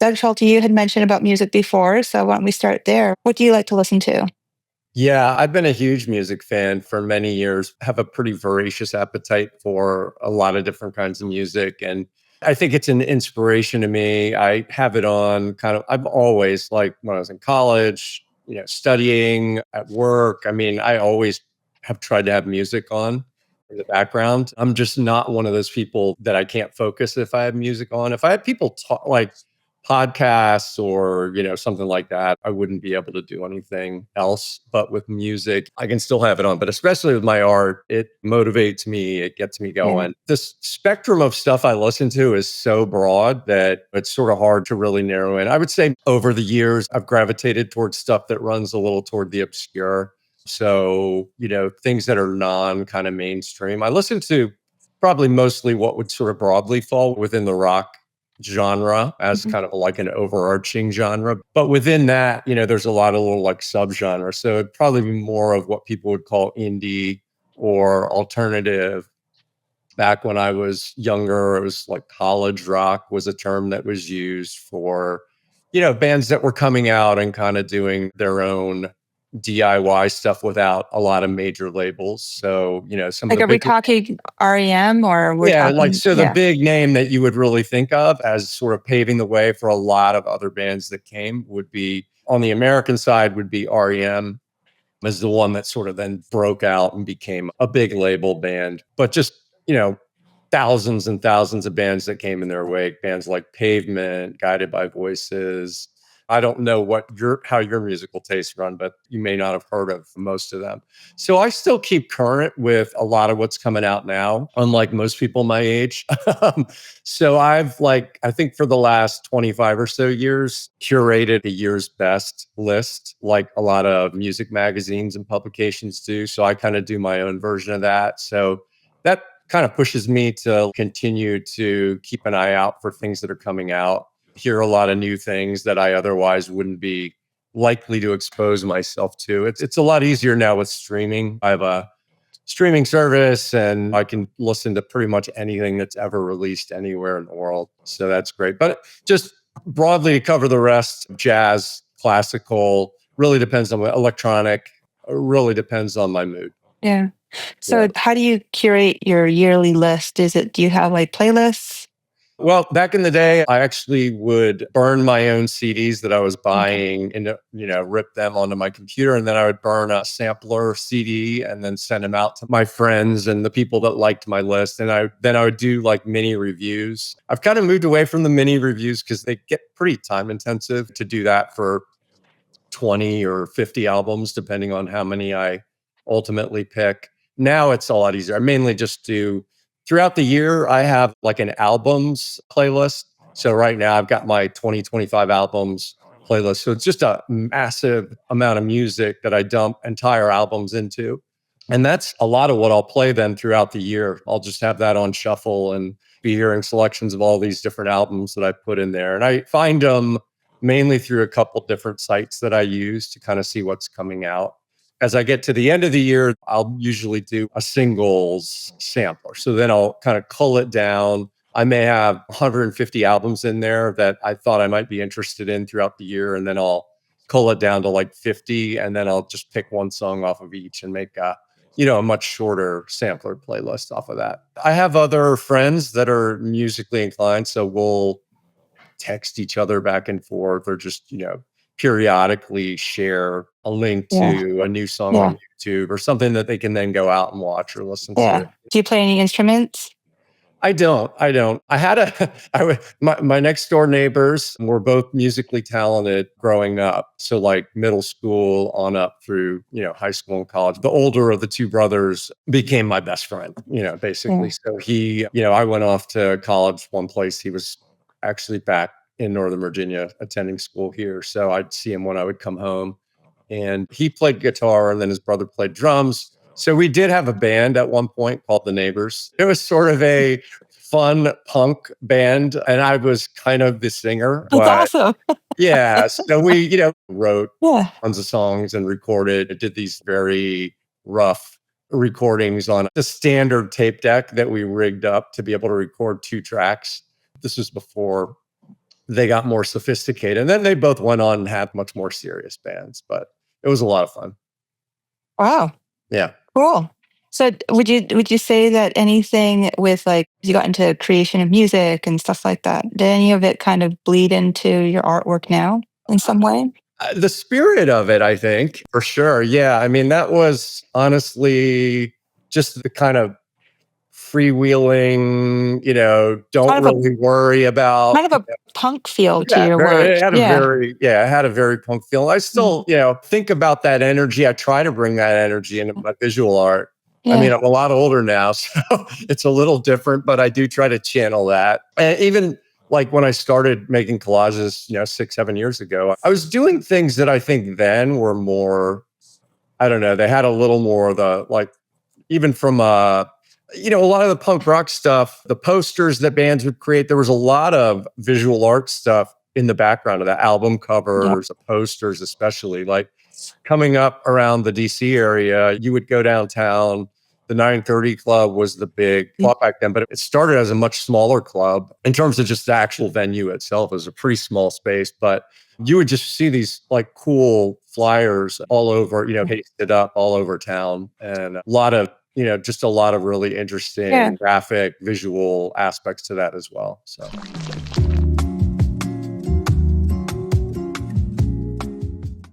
Doug Schulte, you had mentioned about music before, so why don't we start there? What do you like to listen to? Yeah, I've been a huge music fan for many years, have a pretty voracious appetite for a lot of different kinds of music. And I think it's an inspiration to me. I have it on I've always, like when I was in college, studying at work. I mean, I always have tried to have music on in the background. I'm just not one of those people that I can't focus if I have music on. If I have people talk like podcasts or something like that, I wouldn't be able to do anything else. But with music, I can still have it on. But especially with my art, it motivates me, it gets me Yeah. going. This spectrum of stuff I listen to is so broad that it's sort of hard to really narrow in. I would say over the years I've gravitated towards stuff that runs a little toward the obscure. So things that are non kind of mainstream. I listen to probably mostly what would sort of broadly fall within the rock genre as Mhm. kind of like an overarching genre. But within that, there's a lot of little like subgenres. So it'd probably be more of what people would call indie or alternative. Back when I was younger, it was like college rock was a term that was used for, bands that were coming out and kind of doing their own DIY stuff without a lot of major labels. So, some of Like, the are we bigger. talking REM or we're Yeah, like, talking, so the yeah. big name that you would really think of as sort of paving the way for a lot of other bands that came would be, on the American side, would be REM as the one that sort of then broke out and became a big label band. But just, thousands and thousands of bands that came in their wake, bands like Pavement, Guided by Voices. I don't know how your musical tastes run, but you may not have heard of most of them. So I still keep current with a lot of what's coming out now, unlike most people my age. So I think for the last 25 or so years, curated a year's best list, like a lot of music magazines and publications do. So I kind of do my own version of that. So that kind of pushes me to continue to keep an eye out for things that are coming out, hear a lot of new things that I otherwise wouldn't be likely to expose myself to. It's a lot easier now with streaming. I have a streaming service and I can listen to pretty much anything that's ever released anywhere in the world. So that's great. But just broadly to cover the rest, jazz, classical, really depends on electronic, really depends on my mood. Yeah. Yeah. So how do you curate your yearly list? Do you have like playlists? Well, back in the day, I actually would burn my own CDs that I was Okay. buying and, rip them onto my computer. And then I would burn a sampler CD and then send them out to my friends and the people that liked my list. And I would do like mini reviews. I've kind of moved away from the mini reviews because they get pretty time intensive to do that for 20 or 50 albums, depending on how many I ultimately pick. Now it's a lot easier. I mainly just do throughout the year, I have like an albums playlist. So right now I've got my 2025 albums playlist. So it's just a massive amount of music that I dump entire albums into. And that's a lot of what I'll play then throughout the year. I'll just have that on shuffle and be hearing selections of all these different albums that I put in there. And I find them mainly through a couple different sites that I use to kind of see what's coming out. As I get to the end of the year, I'll usually do a singles sampler. So then I'll kind of cull it down. I may have 150 albums in there that I thought I might be interested in throughout the year. And then I'll cull it down to like 50. And then I'll just pick one song off of each and make a much shorter sampler playlist off of that. I have other friends that are musically inclined. So we'll text each other back and forth or just, periodically share a link Yeah. to a new song Yeah. on YouTube or something that they can then go out and watch or listen to. Yeah. Do you play any instruments? I don't. I had my next door neighbors were both musically talented growing up. So like middle school on up through, high school and college. The older of the two brothers became my best friend, Yeah. basically. So I went off to college one place. He was actually back in Northern Virginia attending school here. So I'd see him when I would come home. And he played guitar and then his brother played drums. So we did have a band at one point called The Neighbors. It was sort of a fun punk band, and I was kind of the singer. That's But awesome. yeah, so we, wrote Yeah. tons of songs and recorded. It did these very rough recordings on the standard tape deck that we rigged up to be able to record 2 tracks. This was before they got more sophisticated. And then they both went on and had much more serious bands, but it was a lot of fun. Wow. Yeah. Cool. So would you say that anything with like you got into creation of music and stuff like that, did any of it kind of bleed into your artwork now in some way? The spirit of it, I think, for sure. Yeah. I mean, that was honestly just the kind of freewheeling, don't Kind of a really worry about. kind of a punk feel to Yeah, your very, work. it had a Yeah. very, yeah, it had a very punk feel. I Mm. still, think about that energy. I try to bring that energy into my visual art. I Yeah. mean, I'm a lot older now, so it's a little different, but I do try to channel that. And even like when I started making collages, 6, 7 years ago, I was doing things that I think then were more, I don't know, they had a little more of the like, even from a lot of the punk rock stuff, the posters that bands would create, there was a lot of visual art stuff in the background of the album Yeah. covers, the posters, especially like coming up around the DC area, you would go downtown. The 930 Club was the big Mm. club back then, but it started as a much smaller club in terms of just the actual venue itself. It was a pretty small space, but you would just see these like cool flyers all over, pasted up all over town, and a lot of, just a lot of really Yeah. interesting graphic visual aspects to that as well. So